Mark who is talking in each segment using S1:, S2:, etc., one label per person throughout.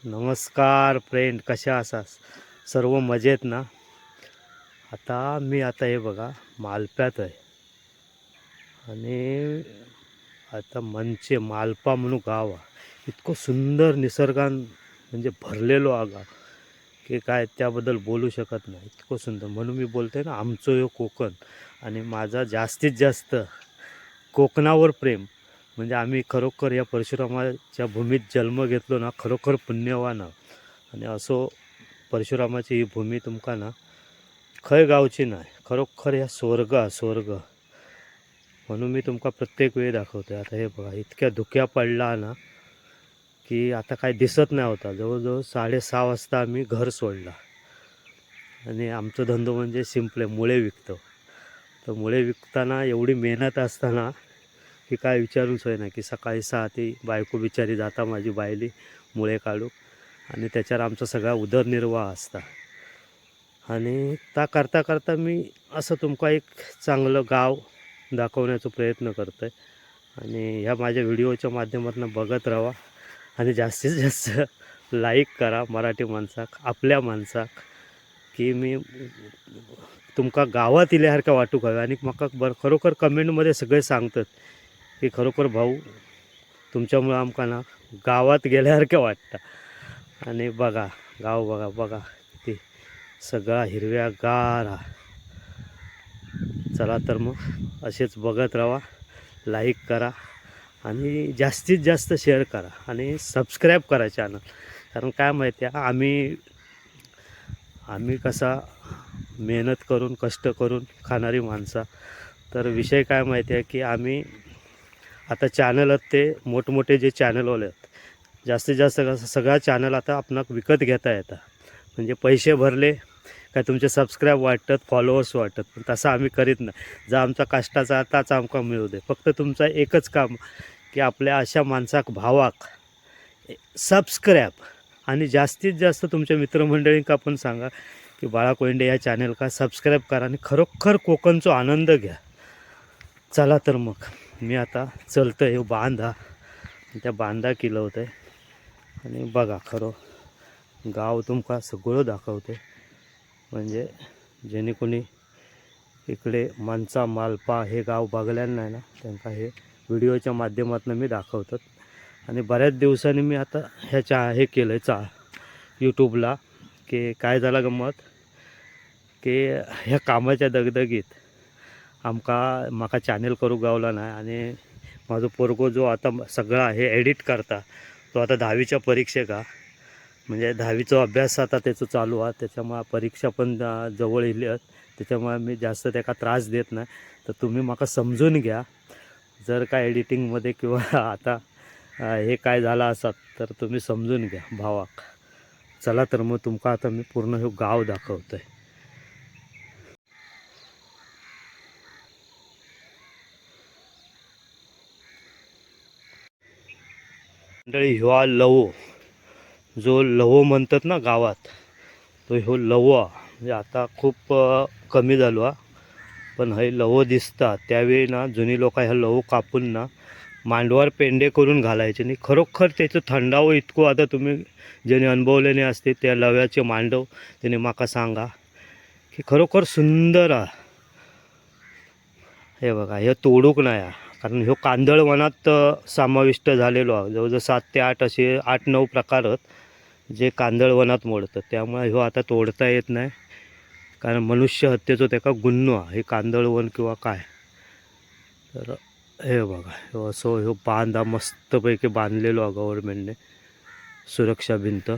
S1: नमस्कार फ्रेंड, कशा असास? सर्व मजेत ना? आता हे बघा मालप्यात आहे आणि आता मनचे मालपा म्हणून गाव आहे. इतकं सुंदर निसर्गान म्हणजे भरलेलो हा गाव की काय त्याबद्दल बोलू शकत नाही. इतकं सुंदर म्हणून मी बोलते ना, आमचं हे कोकण. आणि माझा जास्तीत जास्त कोकणावर प्रेम. म्हणजे आम्ही खरोखर या परशुरामाच्या भूमीत जन्म घेतलो ना, खरोखर पुण्यवान आहोत. आणि असो परशुरामाची ही भूमी तुमका ना खंय गावची नाही, खरोखर ह्या स्वर्ग. म्हणून मी तुमका प्रत्येक वेळी दाखवतो. आता हे बघा, इतक्या धुक्या पडला ना की आता काय दिसत नाही होता. जवळजवळ 6:30 वाजता आम्ही घर सोडला. आणि आमचं धंदो म्हणजे सिंपल आहे, मुळे विकतो. तर मुळे विकताना एवढी मेहनत असताना की काय विचारूच होय ना, की सकाळी 6 ती बायको बिचारी जाता माझी बायली मुळे काढू, आणि त्याच्यावर आमचा सगळा उदरनिर्वाह असता. आणि त्या करता करता मी असं तुमका एक चांगलं गाव दाखवण्याचा प्रयत्न करतो आहे. आणि ह्या माझ्या व्हिडिओच्या माध्यमातून बघत राहा आणि जास्तीत जास्त लाईक करा मराठी माणसाक, आपल्या माणसाक, की मी तुमका गावात इल्यासारखं वाटूक हवं. आणि मका खरोखर कमेंटमध्ये सगळे सांगतात की खरोखर भाऊ तुमच्यामुळं आमका ना गावात गेल्यासारखं वाटतं. आणि बघा गाव, बघा किती सगळा हिरव्यागार. चला तर मग असेच बघत राहा, लाईक करा आणि जास्तीत जास्त शेअर करा आणि सबस्क्राईब करा चॅनल. कारण काय माहिती आहे, आम्ही कसा मेहनत करून कष्ट करून खाणारी माणसं. तर विषय काय माहिती आहे की आम्ही आता चॅनल आहेत ते मोठमोठे जे चॅनलवाले आहेत, जास्तीत जास्त कसं सगळा चॅनल आता आपणाक विकत घेता येतं. म्हणजे पैसे भरले काय तुमचे सबस्क्राईब वाटतात, फॉलोअर्स वाटतात. पण तसं आम्ही करीत नाही. जर आमचा कष्टाचा आताच आमका मिळू दे. फक्त तुमचं एकच काम की आपल्या अशा माणसाक भावाक सबस्क्राईब. आणि जास्तीत जास्त तुमच्या मित्रमंडळींका पण सांगा की बाळा कोयंडे या चॅनल का सबस्क्राईब करा आणि खरोखर कोकणचा आनंद घ्या. चला तर मग मी आता चलतो आहे बांधा, त्या बांधा किलवतं आहे. आणि बघा खरं गाव तुमका सगळं दाखवते. म्हणजे जेणे कोणी इकडे मनचा मालपा हे गाव बघल्यानं नाही ना, त्यांना हे व्हिडिओच्या माध्यमातून मी दाखवतात. आणि बऱ्याच दिवसांनी मी आता हे केलं आहे यूट्यूबला, की काय झालं गंमत की ह्या कामाच्या दगदगीत माका चॅनल करू गावला नाही. आणि माझं पोरगो जो आता सगळा हे एडिट करता, तो आता 10वीच्या परीक्षेका म्हणजे 10वीचा अभ्यास आता त्याचं चालू आहे. त्याच्यामुळे परीक्षा पण जवळ येली आहेत. त्याच्यामुळे मी जास्त त्याला त्रास देत नाही. तर तुम्ही माका समजून घ्या. जर काय एडिटिंगमध्ये किंवा आता हे काय झालं असत तर तुम्ही समजून घ्या भावाक. चला तर मग तुमका आता मी पूर्ण हे गाव दाखवतो आहे. मंडळी, ह्यो लवो, जो लवो म्हणतात ना गावात, तो ह्यो लवो म्हणजे आता खूप कमी झालो हा. पण हे लवो दिसता त्यावेळी ना जुनी लोक ह्या लवो कापून ना मांडवार पेंडे करून घालायचे. आणि खरोखर त्याचं थंडावं इतकं आता तुम्ही ज्याने अनुभवलेले असते त्या लव्याचे मांडव त्याने माका सांगा की खरोखर सुंदर आहे. हे बघा, हे तोडूक नाही आहे, कारण ह्यो कांदळ वनात समाविष्ट झालेलो आहे. जवळजवळ 7 ते 8 असे 8-9 प्रकार आहेत जे कांदळ वनात मोडतात. त्यामुळे ह्यो आता तोडता येत नाही, कारण मनुष्य हत्येचं त्याका गुन्हा हे कांदळवन किंवा काय. तर हे बघा, ह्यो असो ह्यो बांधा मस्तपैकी बांधलेलो आहे गव्हर्नमेंटने, सुरक्षा भिंत.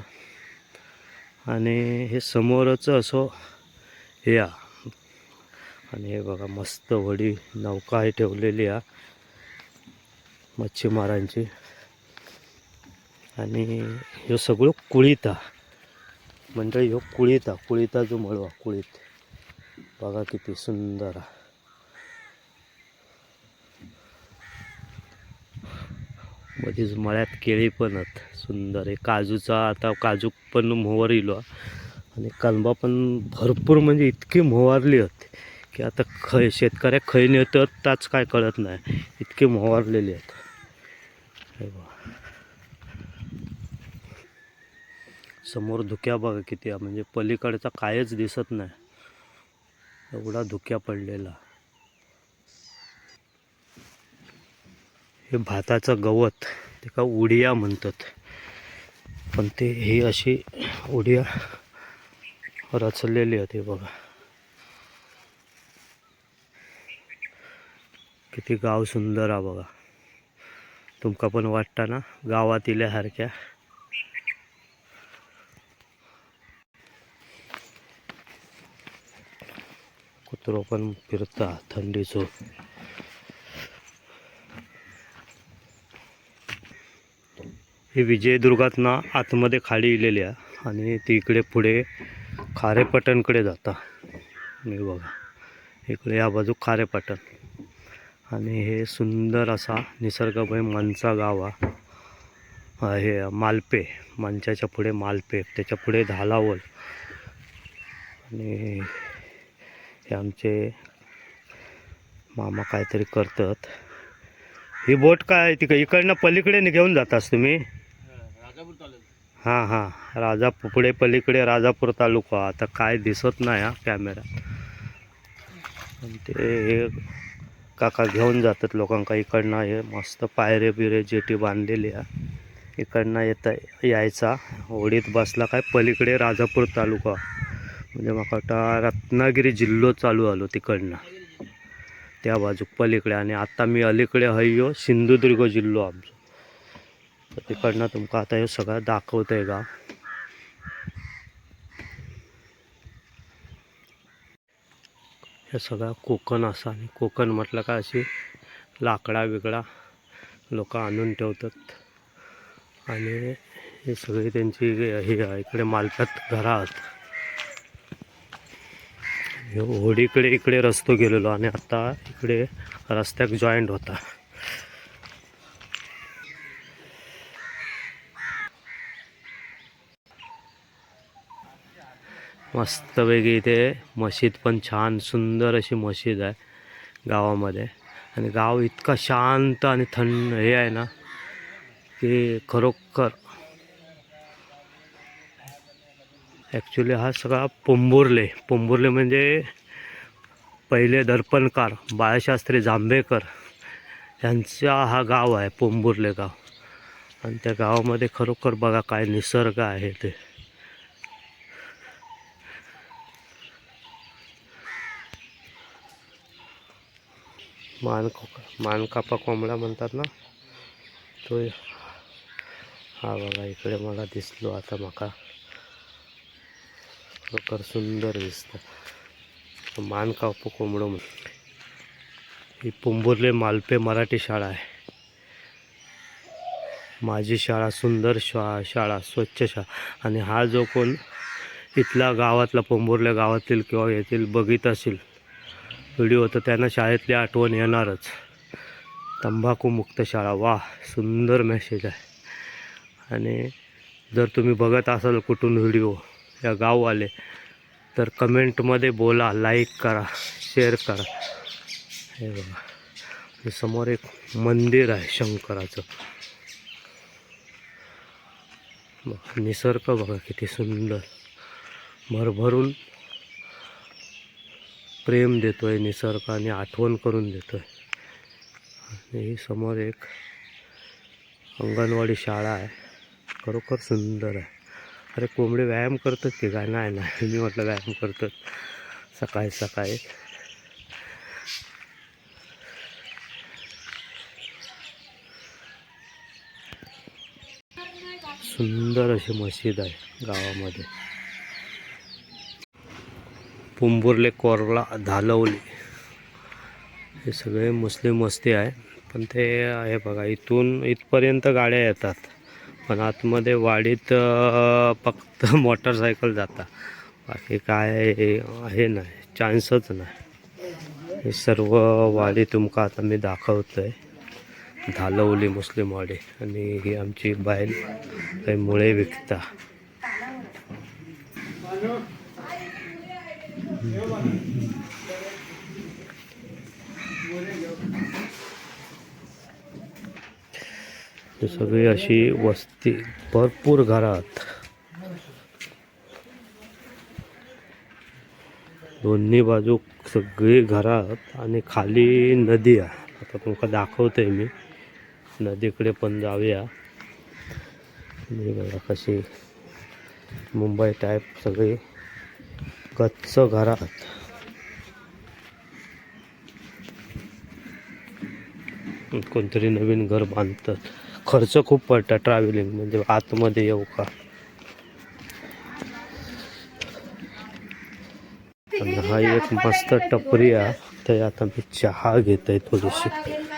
S1: आणि हे समोरच असो हे आणि हे बघा मस्त वडी नौका आहे ठेवलेली आहे मच्छीमारांची. आणि ह्यो सगळं कुळीत म्हणजे ह्यो कुळीता जो मळवा कुळीत बघा किती सुंदर. मध्येच मळ्यात केळी पण आहेत सुंदर. आहे काजूचा, आता काजू पण मोहर इलो. आणि कलबा पण भरपूर, म्हणजे इतकी मोहरली होती की आता शेतकऱ्याक खै नेतात त्याच काय कळत नाही, इतके मोहरलेले आहेत. समोर धुक्या बघा किती आहे, म्हणजे पलीकडचा कायच दिसत नाही, एवढा धुक्या पडलेला. हे भाताचं गवत ते का उडिया म्हणतात, पण ते ही अशी उडिया रचलेली होती बघा. किती गाव सुंदर आहे बघा. तुमका पण वाटतं ना गावात इल्यासारख्या. कुत्रो पण फिरता थंडीचो. ही विजयदुर्गात ना आतमध्ये खाडी इलेली आहे आणि ती इकडे पुढे खारेपटणकडे जाता. मी बघा इकडे या बाजू खारेपटण आणि हे सुंदर असा निसर्गमय मनचा गाव आहे. मालपे, मंचाच्या पुढे मालपे, त्याच्या पुढे धालावल आणि हे आमचे मामा काहीतरी करतात. ही बोट काय तिकडे इकडनं पलीकडे घेऊन जातास तुम्ही? हां हां, राजापूर पुढे पलीकडे राजापूर तालुका. आता काय दिसत नाही हा कॅमेरा. ते हे काका घेऊन जातात लोकांका इकडनं. हे मस्त पायरे बिरे जेटी बांधलेली आहे. इकडनं यायचा होडीत बसला काय पलीकडे राजापूर तालुका, म्हणजे म्हाका वाटतं रत्नागिरी जिल्हो चालू आलो तिकडनं त्या बाजू पलीकडे. आणि आता मी अलीकडे हयो सिंधुदुर्ग जिल्हो आमचो. तर तिकडनं तुमका आता हे सगळं दाखवतंय गाव. हे सगळं कोकण असा, आणि कोकण म्हटलं का अशी लाकडा बिकडा लोक आणून ठेवतात. आणि हे सगळी त्यांची हे इकडे मालकात घरा आहेत. होडीकडे इकडे रस्तो गेलेलो आणि आता इकडे रस्त्याक जॉईंट होता. मस्तपैकी इथे मशीद पण छान सुंदर अशी मशीद आहे गावामध्ये. आणि गाव इतका शांत आणि थंड हे आहे ना की खरोखर. ॲक्च्युली हा सगळा पोंभुर्ले म्हणजे पहिले दर्पणकार बाळशास्त्री जांभेकर यांचा हा गाव आहे पोंभुर्ले गाव. आणि त्या गावामध्ये खरोखर बघा काय निसर्ग आहे ते. मानकापा कोंबडा म्हणतात ना तो. हा बघा इकडे मला दिसलो आता. माका खरोखर सुंदर दिसतं मानकापा कोंबडो. ही पोंभुर्ले मालपे मराठी शाळा आहे. माझी शाळा, सुंदर शाळा, स्वच्छ शाळा. आणि हा जो कोण इथला गावातला पोंभुर्ले गावातील किंवा येथील बघित असेल व्हिडिओ, तर त्यांना शाळेतली आठवण येणारच. तंबाखूमुक्त शाळा, वा सुंदर मेसेज आहे. आणि जर तुम्ही बघत असाल कुठून व्हिडिओ या गाववाले, तर कमेंटमध्ये बोला, लाईक करा, शेअर करा. हे बघा समोर एक मंदिर आहे शंकराचं. निसर्ग बघा किती सुंदर, भरभरून प्रेम देतोय निसर्ग आणि आठवण करून देतोय. आणि समोर एक अंगणवाडी शाळा आहे, खरोखर सुंदर आहे. अरे कोंबडे व्यायाम करतात की काय? नाही मी म्हटलं व्यायाम करतात सकाळी सकाळी. सुंदर अशी मशीद आहे गावामध्ये. पोंभुर्ले, कोरला, धालवली हे सगळे मुस्लिम वस्ती आहे. पण ते आहे बघा इथून इथपर्यंत गाड्या येतात, पण आतमध्ये वाडीत फक्त मोटरसायकल जाता, बाकी काय हे नाही, चान्सच नाही. हे सर्व वाडी तुमका आता मी दाखवतोय. धालवली मुस्लिम वाडी. आणि ही आमची बैल काही मुळे विकता. सगळी अशी वस्ती, भरपूर घरात. दोन्ही बाजू सगळी घरात आणि खाली नदी आहे. आता तुमका दाखवतोय मी, नदीकडे पण जाऊया. बघा कशी मुंबई टाईप सगळी कच्च घरात. कोणतरी नवीन घर बांधतात. खर्च खूप पडतात ट्रॅव्हलिंग, म्हणजे आतमध्ये येऊ का. आणि हा एक मस्त टपरी आहे. तर आता मी चहा घेत आहे थोडीशी.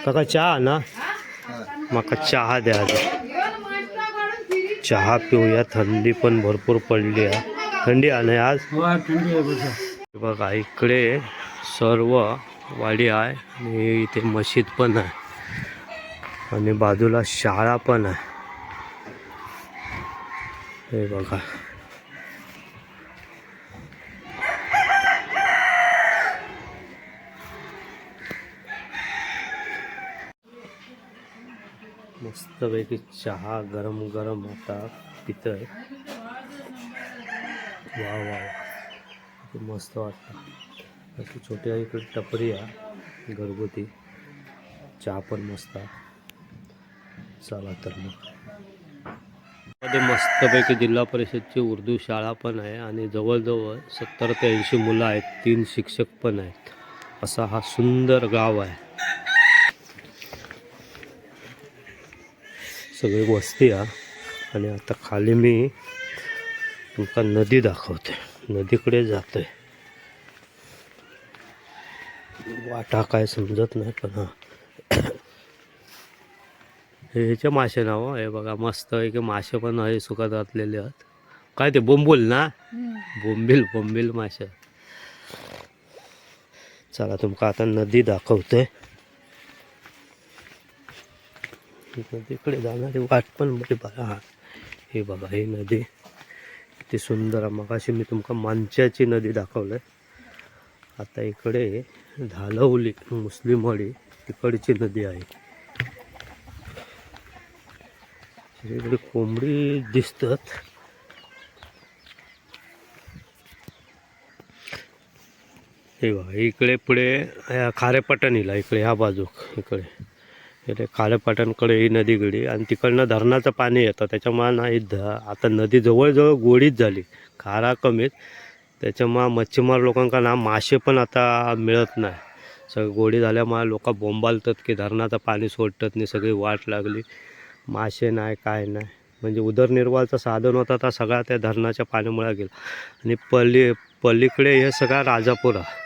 S1: काका चहा ना, माका चहा द्या. चहा पिऊया. थंडी पण भरपूर पडली आहे. थंडी आहे ना आज. बघा इकडे सर्व वाडी आहे आणि इथे मशीद पण आहे आणि बाजूला शाळा पण आहे. हे बघा मस्तपैकी चहा गरम गरम आता पितोय. वा वा वा, मस्त वाटतं. अशी छोटी इकडे टपरी आहे घरगुती. चहा पण मस्त आहे. चला तर मग मध्ये मस्तपैकी जिल्हा परिषदची उर्दू शाळा पण आहे आणि जवळजवळ 70 ते 80 मुलं आहेत. 3 शिक्षक पण आहेत. असा हा सुंदर गाव आहे. सगळी वस्ती आहे. आणि आता खाली मी तुमका नदी दाखवते. नदीकडे जातोय. वाटा काय समजत नाही पण हा ह्याचे मासे ना हो. हे बघा मस्त आहे की मासे पण आहे सुकात घातलेले आहेत. काय ते बोंबील ना, बोंबील मासे. चला तुमका आता नदी दाखवते. नदीकडे जाणारी वाट पण बरी बघा. हे बघा ही नदी किती सुंदर. मगाशी मी तुमका मांच्याची नदी दाखवलंय. आता इकडे धालवली मुस्लिमवाडी तिकडची नदी आहे. इकडे कोंबडी दिसतात. हे बघा इकडे पुढे खारेपाटणीला इकडे ह्या बाजू इकडे खारेपाटणकडे ही नदी गेली आणि तिकडनं धरणाचं पाणी येतं. त्याच्यामुळे नाही आता नदी जवळजवळ गोडीच झाली. खारा कमीच. त्याच्यामुळे मच्छीमार लोकांना ना मासे पण आता मिळत नाही. सगळं गोडी झाल्यामुळे लोक बोंबालतात की धरणाचं पाणी सोडतात नाही. सगळी वाट लागली. मासे नाही काय नाही. म्हणजे उदरनिर्वाहाचं साधन होता तर सगळा त्या धरणाच्या पाण्यामुळे गेला. आणि पलीकडे हे सगळा राजापूर आहे.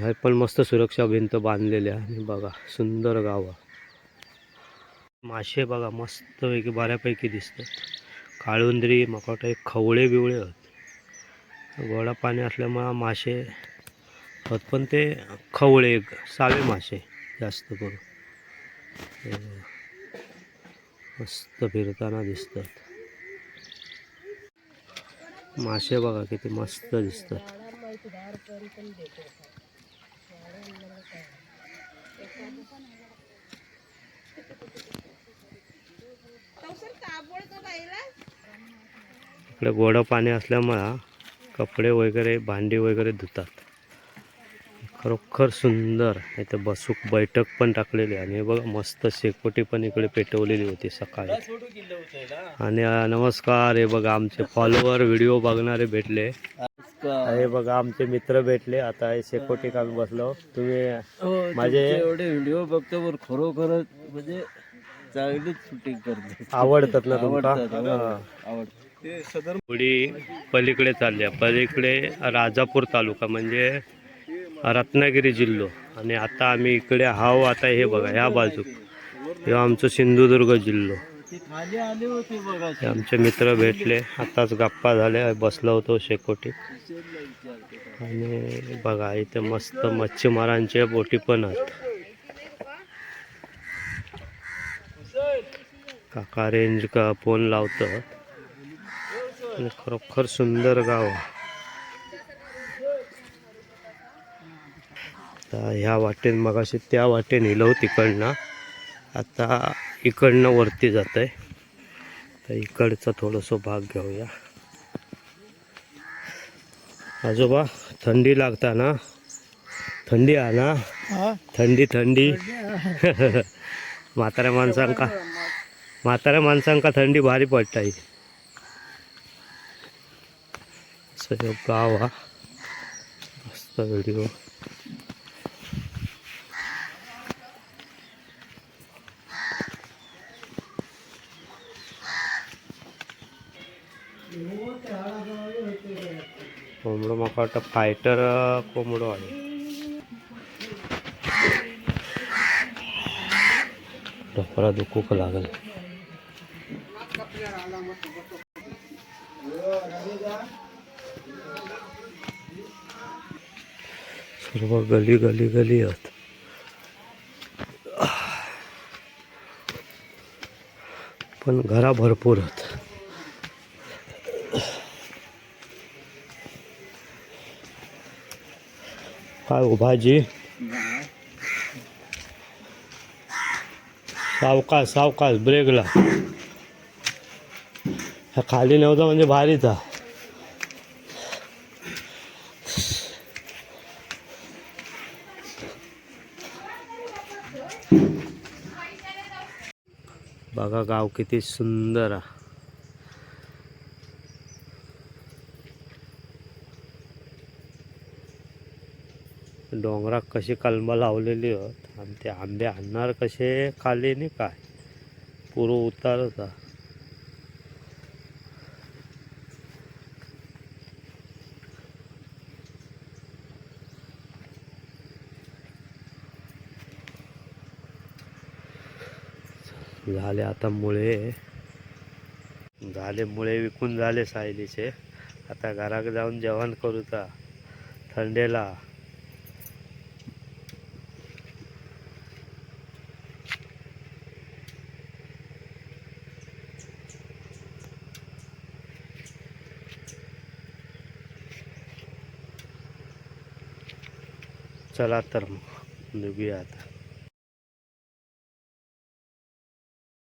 S1: हे पण मस्त सुरक्षा भिंत बांधलेली आहे. आणि बघा सुंदर गाव आहे. मासे बघा मस्तपैकी बऱ्यापैकी दिसतात. काळुंदरी मकोटा खवळे बिवळे आहेत. गोडा पाणी असल्यामुळे मासे होत पण ते खवळे सावे मासे जास्त करून मस्त फिरताना दिसतात. मासे बघा किती मस्त दिसतात. इकडे गोडं पाणी असल्यामुळे कपडे वगैरे भांडी वगैरे धुतात. खरोखर सुंदर. इथे बसूक बैठक पण टाकलेली आणि बघा मस्त शेकोटी पण इकडे पेटवलेली होती सकाळी. आणि नमस्कार. हे बघा आमचे फॉलोवर व्हिडिओ बघणारे भेटले. हे बघा आमचे मित्र भेटले. आता हे शेकोटी काढून बसलो. तुम्ही माझे
S2: एवढे व्हिडिओ बघतो पण खरोखरच म्हणजे चांगलीच शूटिंग करते.
S1: आवडतात ना तुमका.
S2: आवडते.
S1: पुढी पलीकडे चालल्या. पलीकडे राजापूर तालुका म्हणजे रत्नागिरी जिल्हा. आणि आता आम्ही इकडे हाव. आता हे बघा ह्या बाजू हे आमचं सिंधुदुर्ग जिल्हा. हे आमचे मित्र भेटले. आताच गप्पा झाल्या. बसलो होतो शेकोटी. आणि बघा इथे मस्त मच्छीमारांच्या बोटी पण आहेत. काका रेंज का फोन लावतात. आणि खरोखर सुंदर गाव. आता ह्या वाटेन मगाशी त्या वाटेन नेलं तिकडनं. आता इकडनं वरती जात आहे. तर इकडचा थोडंसं भाग घेऊया. आजोबा थंडी लागता ना, थंडी आहे ना, थंडी थंडी म्हाताऱ्या माणसांका थंडी भारी पडताय. असं गाव हा मस्त व्हिडिओ. कोंबडो म्हाका वाटतं फायटर कोंबडो आहे. डोकरा दुखूक लागल. सर्व गली गली गली आहेत. पण घरा भरपूर आहेत. काय हो भाजी? सावकाश सावकाश ब्रेकला. ह्या खाली नव्हता म्हणजे भारीचा. बघा गाव किती सुंदर आहे. डोंगरात कशी कलमं लावलेली आहेत आणि ते आंबे आणणार कसे खाली नाही काय पुरं उतारच आहे. झाले आता मुळे विकून झाले सायलीचे. आता घरात जाऊन जेवण करूचा थंडेला. चला तर मग निघूया आता.